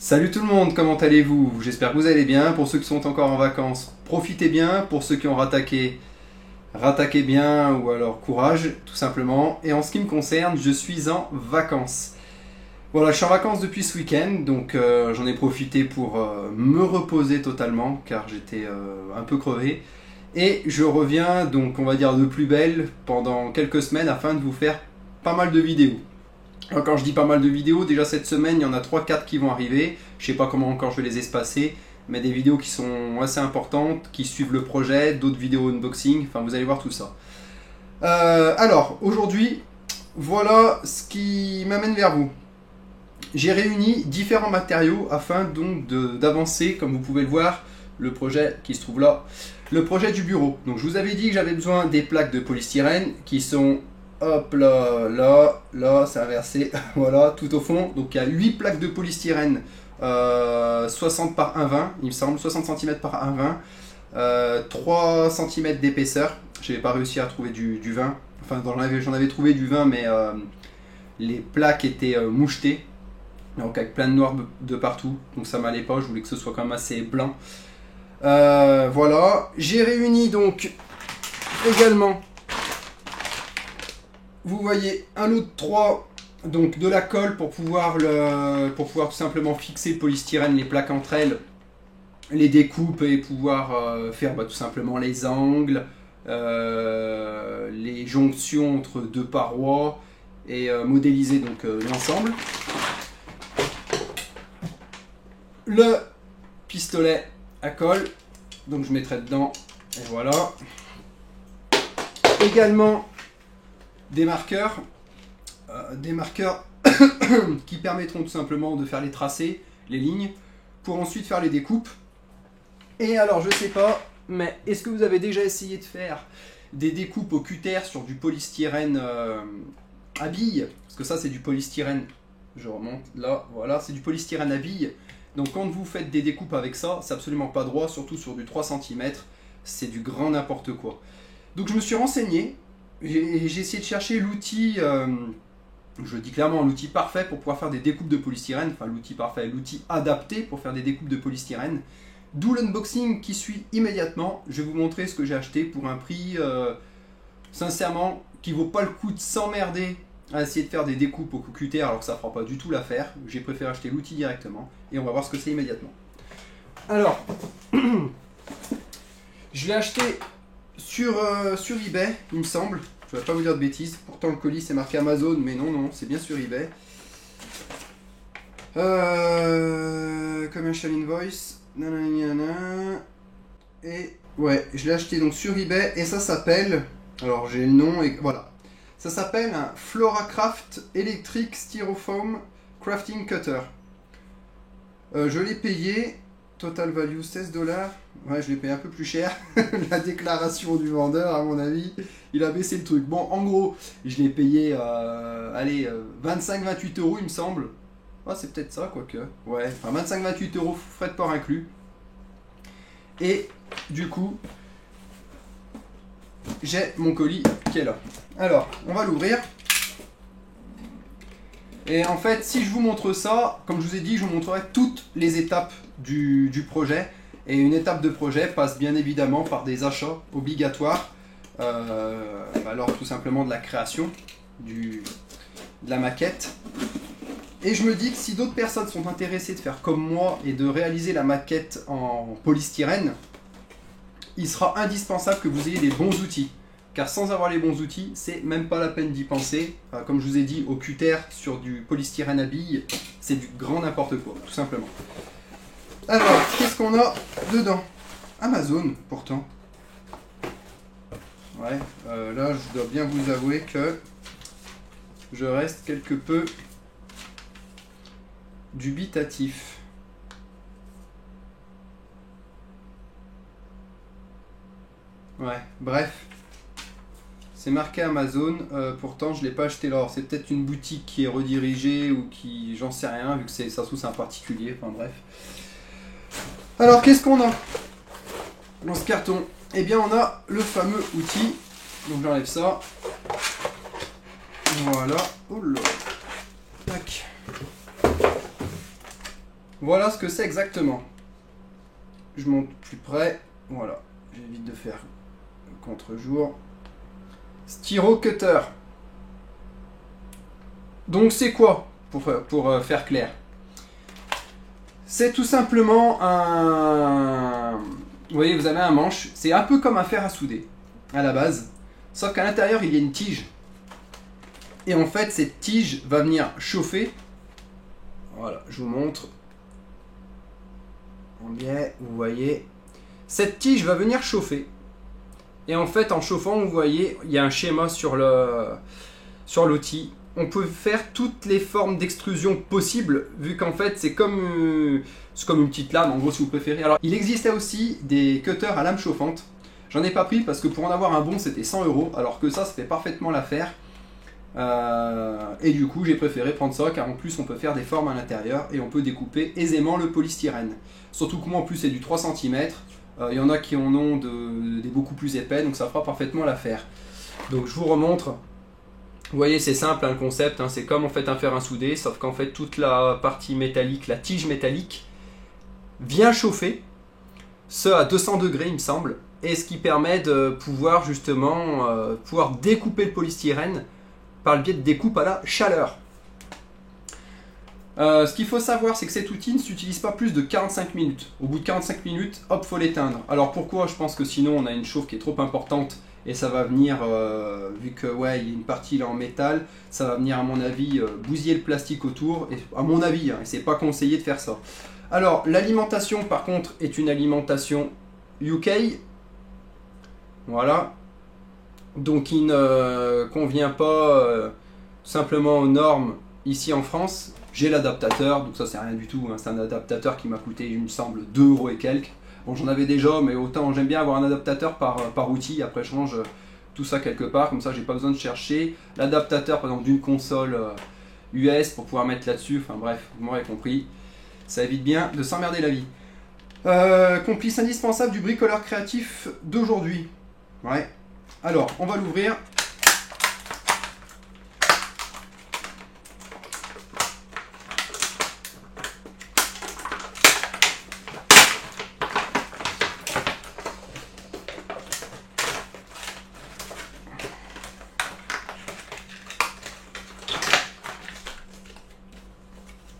Salut tout le monde, comment allez-vous? J'espère que vous allez bien. Pour ceux qui sont encore en vacances, profitez bien. Pour ceux qui ont rattaquez bien ou alors courage, tout simplement. Et en ce qui me concerne, je suis en vacances. Voilà, je suis en vacances depuis ce week-end, donc j'en ai profité pour me reposer totalement, car j'étais un peu crevé. Et je reviens, donc on va dire de plus belle, pendant quelques semaines afin de vous faire pas mal de vidéos. Alors, quand je dis pas mal de vidéos, déjà cette semaine, il y en a 3-4 qui vont arriver. Je sais pas comment encore je vais les espacer, mais des vidéos qui sont assez importantes, qui suivent le projet, d'autres vidéos unboxing, enfin vous allez voir tout ça. Alors, aujourd'hui, voilà ce qui m'amène vers vous. J'ai réuni différents matériaux afin donc d'avancer, comme vous pouvez le voir, le projet qui se trouve là, le projet du bureau. Donc je vous avais dit que j'avais besoin des plaques de polystyrène qui sont... Hop là, là, c'est inversé, voilà, tout au fond. Donc il y a 8 plaques de polystyrène, 60 par 1,20, il me semble, 60 cm par 1,20, 3 cm d'épaisseur. Je n'avais pas réussi à trouver du 20, enfin j'en avais trouvé du 20, mais les plaques étaient mouchetées, donc avec plein de noir de partout, donc ça m'allait pas, je voulais que ce soit quand même assez blanc. Voilà, j'ai réuni donc également... Vous voyez un lot de 3, donc de la colle pour pouvoir tout simplement fixer le polystyrène, les plaques entre elles, les découpes et pouvoir faire tout simplement les angles, les jonctions entre deux parois et modéliser donc l'ensemble. Le pistolet à colle, donc je mettrai dedans et voilà. Également des marqueurs qui permettront tout simplement de faire les tracés, les lignes, pour ensuite faire les découpes. Et alors je sais pas, mais est-ce que vous avez déjà essayé de faire des découpes au cutter sur du polystyrène à billes? Parce que ça c'est du polystyrène, je remonte là, voilà, c'est du polystyrène à billes. Donc quand vous faites des découpes avec ça, c'est absolument pas droit, surtout sur du 3 cm, c'est du grand n'importe quoi. Donc je me suis renseigné. J'ai essayé de chercher l'outil, je dis clairement l'outil parfait pour pouvoir faire des découpes de polystyrène, enfin l'outil parfait, l'outil adapté pour faire des découpes de polystyrène. D'où l'unboxing qui suit immédiatement. Je vais vous montrer ce que j'ai acheté pour un prix, sincèrement, qui vaut pas le coup de s'emmerder à essayer de faire des découpes au cutter alors que ça fera pas du tout l'affaire. J'ai préféré acheter l'outil directement et on va voir ce que c'est immédiatement. Alors, je l'ai acheté sur eBay, il me semble. Je ne vais pas vous dire de bêtises. Pourtant le colis c'est marqué Amazon, mais non, c'est bien sur eBay. Commercial invoice. Nanana. Et ouais, je l'ai acheté donc sur eBay et ça s'appelle. Alors j'ai le nom et voilà. Ça s'appelle un Floracraft Electric Styrofoam Crafting Cutter. Je l'ai payé. Total value 16 $. Ouais, je l'ai payé un peu plus cher. La déclaration du vendeur, à mon avis, il a baissé le truc. Bon, en gros, je l'ai payé, 25-28 €, il me semble. Ah, c'est peut-être ça, quoique. Ouais, enfin 25-28 €, frais de port inclus. Et du coup, j'ai mon colis qui est là. Alors, on va l'ouvrir. Et en fait, si je vous montre ça, comme je vous ai dit, je vous montrerai toutes les étapes du projet. Et une étape de projet passe bien évidemment par des achats obligatoires, alors tout simplement de la création, de la maquette. Et je me dis que si d'autres personnes sont intéressées de faire comme moi et de réaliser la maquette en polystyrène, il sera indispensable que vous ayez les bons outils. Car sans avoir les bons outils, c'est même pas la peine d'y penser. Comme je vous ai dit, au cutter sur du polystyrène à billes, c'est du grand n'importe quoi, tout simplement. Alors, qu'est-ce qu'on a dedans? Amazon, pourtant. Ouais, là, je dois bien vous avouer que je reste quelque peu dubitatif. Ouais, bref. C'est marqué Amazon, pourtant je ne l'ai pas acheté là. C'est peut-être une boutique qui est redirigée ou qui... J'en sais rien, vu que ça se trouve c'est un particulier, enfin bref. Alors qu'est-ce qu'on a dans ce carton? Eh bien on a le fameux outil. Donc j'enlève ça. Voilà. Oh là. Tac. Voilà ce que c'est exactement. Je monte plus près. Voilà. J'évite de faire contre-jour. Styro cutter. Donc c'est quoi pour faire clair? C'est tout simplement un... Vous voyez, vous avez un manche. C'est un peu comme un fer à souder à la base. Sauf qu'à l'intérieur, il y a une tige. Et en fait, cette tige va venir chauffer. Voilà, je vous montre. On y est, vous voyez. Cette tige va venir chauffer. Et en fait, en chauffant, vous voyez, il y a un schéma sur l'outil. On peut faire toutes les formes d'extrusion possibles, vu qu'en fait, c'est comme une petite lame, en gros, si vous préférez. Alors, il existait aussi des cutters à lame chauffante. J'en ai pas pris parce que pour en avoir un bon, c'était 100 €, alors que ça fait parfaitement l'affaire. Et du coup, j'ai préféré prendre ça, car en plus, on peut faire des formes à l'intérieur et on peut découper aisément le polystyrène. Surtout que moi, en plus, c'est du 3 cm. Il y en a qui en ont des beaucoup plus épais, donc ça fera parfaitement l'affaire. Donc, je vous remontre. Vous voyez, c'est simple, hein, le concept, hein, c'est comme en fait un fer à souder, sauf qu'en fait toute la partie métallique, la tige métallique, vient chauffer, ce à 200 degrés il me semble, et ce qui permet de pouvoir justement pouvoir découper le polystyrène par le biais de découpe à la chaleur. Ce qu'il faut savoir, c'est que cet outil ne s'utilise pas plus de 45 minutes. Au bout de 45 minutes, hop, faut l'éteindre. Alors pourquoi? Je pense que sinon on a une chauffe qui est trop importante. Et ça va venir, vu que ouais, il y a une partie là en métal, ça va venir à mon avis bousiller le plastique autour. Et à mon avis, hein, c'est pas conseillé de faire ça. Alors l'alimentation par contre est une alimentation UK. Voilà. Donc il ne convient pas simplement aux normes ici en France. J'ai l'adaptateur, donc ça c'est rien du tout. Hein. C'est un adaptateur qui m'a coûté, il me semble, 2 € et quelques. Bon, j'en avais déjà, mais autant j'aime bien avoir un adaptateur par outil. Après, je range tout ça quelque part, comme ça, j'ai pas besoin de chercher. L'adaptateur, par exemple, d'une console US pour pouvoir mettre là-dessus. Enfin bref, vous m'aurez compris. Ça évite bien de s'emmerder la vie. Complice indispensable du bricoleur créatif d'aujourd'hui. Ouais. Alors, on va l'ouvrir.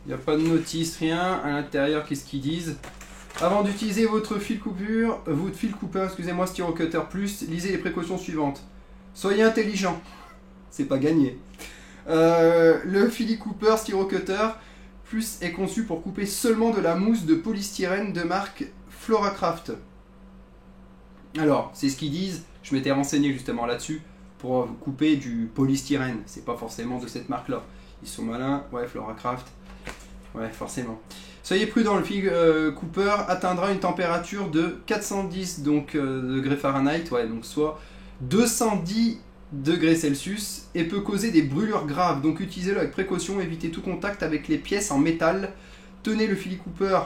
Il n'y a pas de notice, rien. À l'intérieur, qu'est-ce qu'ils disent? Avant d'utiliser votre fil coupeur, excusez-moi, Styro Cutter Plus, lisez les précautions suivantes. Soyez intelligent. C'est pas gagné. Le fil Cooper Styro Cutter Plus est conçu pour couper seulement de la mousse de polystyrène de marque Floracraft. Alors, c'est ce qu'ils disent. Je m'étais renseigné justement là-dessus pour couper du polystyrène. C'est pas forcément de cette marque-là. Ils sont malins. Ouais, Floracraft. Ouais, forcément. Soyez prudent, le fil Cooper atteindra une température de 410 degrés Fahrenheit, ouais, donc soit 210 degrés Celsius, et peut causer des brûlures graves. Donc utilisez-le avec précaution, évitez tout contact avec les pièces en métal. Tenez le fil Cooper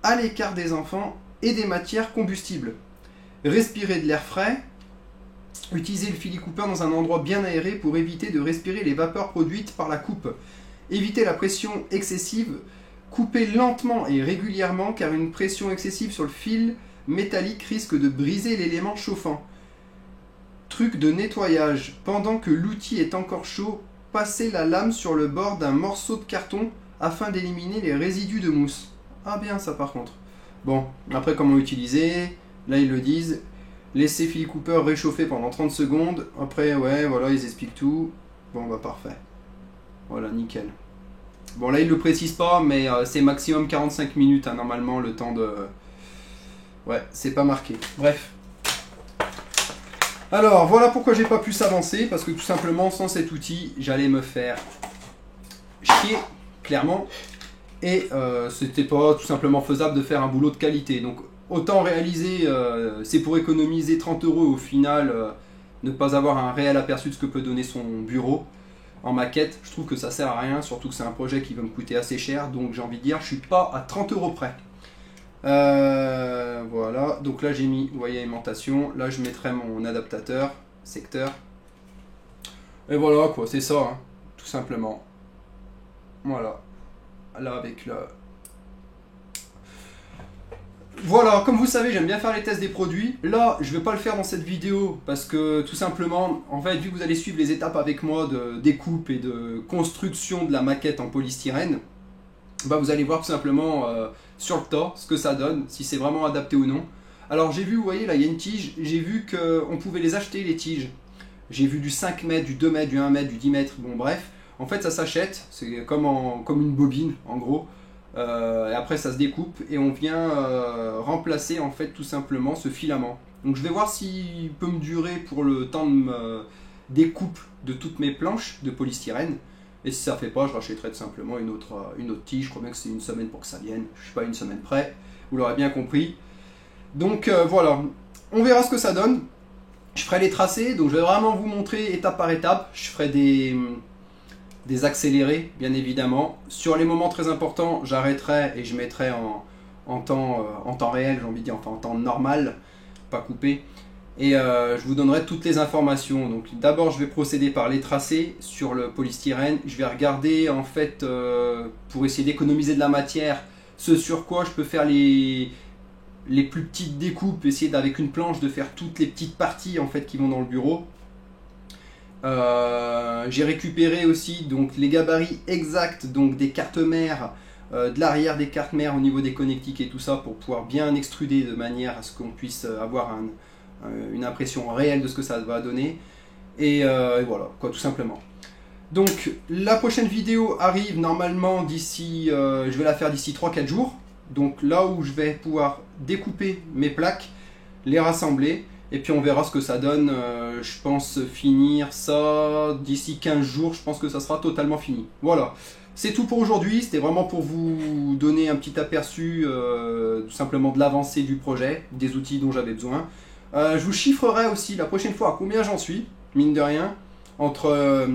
à l'écart des enfants et des matières combustibles. Respirez de l'air frais. Utilisez le fil Cooper dans un endroit bien aéré pour éviter de respirer les vapeurs produites par la coupe. Évitez la pression excessive, coupez lentement et régulièrement car une pression excessive sur le fil métallique risque de briser l'élément chauffant. Truc de nettoyage, pendant que l'outil est encore chaud, passez la lame sur le bord d'un morceau de carton afin d'éliminer les résidus de mousse. Ah bien ça par contre. Bon, après comment utiliser? Là ils le disent. Laissez fil Cooper réchauffer pendant 30 secondes. Après ouais voilà ils expliquent tout. Bon bah parfait. Voilà, nickel. Bon, là, il ne le précise pas, mais c'est maximum 45 minutes, hein, normalement, le temps de... Ouais, c'est pas marqué. Bref. Alors, voilà pourquoi j'ai pas pu s'avancer, parce que tout simplement, sans cet outil, j'allais me faire chier, clairement. Et c'était pas tout simplement faisable de faire un boulot de qualité. Donc, autant réaliser, c'est pour économiser 30 € au final, ne pas avoir un réel aperçu de ce que peut donner son bureau. En maquette, je trouve que ça sert à rien, surtout que c'est un projet qui va me coûter assez cher, donc j'ai envie de dire, je suis pas à 30 € près. Voilà, donc là j'ai mis, vous voyez, aimantation, là je mettrai mon adaptateur, secteur. Et voilà quoi, c'est ça, hein, tout simplement. Voilà, là avec Voilà, comme vous savez, j'aime bien faire les tests des produits. Là, je vais pas le faire dans cette vidéo parce que tout simplement, en fait, vu que vous allez suivre les étapes avec moi de découpe et de construction de la maquette en polystyrène, bah vous allez voir tout simplement sur le tas ce que ça donne, si c'est vraiment adapté ou non. Alors j'ai vu, vous voyez là, il y a une tige, j'ai vu qu'on pouvait les acheter les tiges. J'ai vu du 5 mètres, du 2 mètres, du 1 mètre, du 10 mètres, bon bref. En fait ça s'achète, c'est comme une bobine en gros. Et après ça se découpe et on vient remplacer en fait tout simplement ce filament. Donc je vais voir s'il peut me durer pour le temps de découpe de toutes mes planches de polystyrène. Et si ça ne fait pas, je rachèterai tout simplement une autre tige. Je crois bien que c'est une semaine pour que ça vienne. Je ne suis pas une semaine près, vous l'aurez bien compris. Donc voilà, on verra ce que ça donne. Je ferai les tracés, donc je vais vraiment vous montrer étape par étape. Je ferai des accélérés, bien évidemment. Sur les moments très importants, j'arrêterai et je mettrai en temps réel, j'ai envie de dire, enfin en temps normal, pas coupé. Et je vous donnerai toutes les informations. Donc d'abord je vais procéder par les tracés sur le polystyrène. Je vais regarder en fait pour essayer d'économiser de la matière ce sur quoi je peux faire les plus petites découpes, essayer avec une planche de faire toutes les petites parties en fait qui vont dans le bureau. J'ai récupéré aussi donc les gabarits exacts donc des cartes mères, de l'arrière des cartes mères au niveau des connectiques et tout ça pour pouvoir bien extruder de manière à ce qu'on puisse avoir une impression réelle de ce que ça va donner. Et voilà, quoi, tout simplement. Donc la prochaine vidéo arrive normalement d'ici, je vais la faire d'ici 3-4 jours. Donc là où je vais pouvoir découper mes plaques, les rassembler, et puis on verra ce que ça donne. Je pense finir ça d'ici 15 jours, je pense que ça sera totalement fini. Voilà, c'est tout pour aujourd'hui, c'était vraiment pour vous donner un petit aperçu tout simplement de l'avancée du projet, des outils dont j'avais besoin. Je vous chiffrerai aussi la prochaine fois à combien j'en suis, mine de rien, entre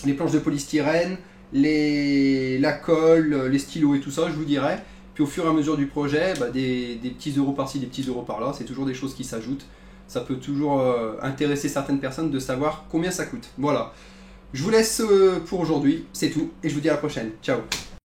les planches de polystyrène, la colle, les stylos et tout ça, je vous dirai. Puis au fur et à mesure du projet, bah, des petits euros par-ci, des petits euros par-là, c'est toujours des choses qui s'ajoutent. Ça peut toujours intéresser certaines personnes de savoir combien ça coûte. Voilà, je vous laisse pour aujourd'hui, c'est tout, et je vous dis à la prochaine. Ciao.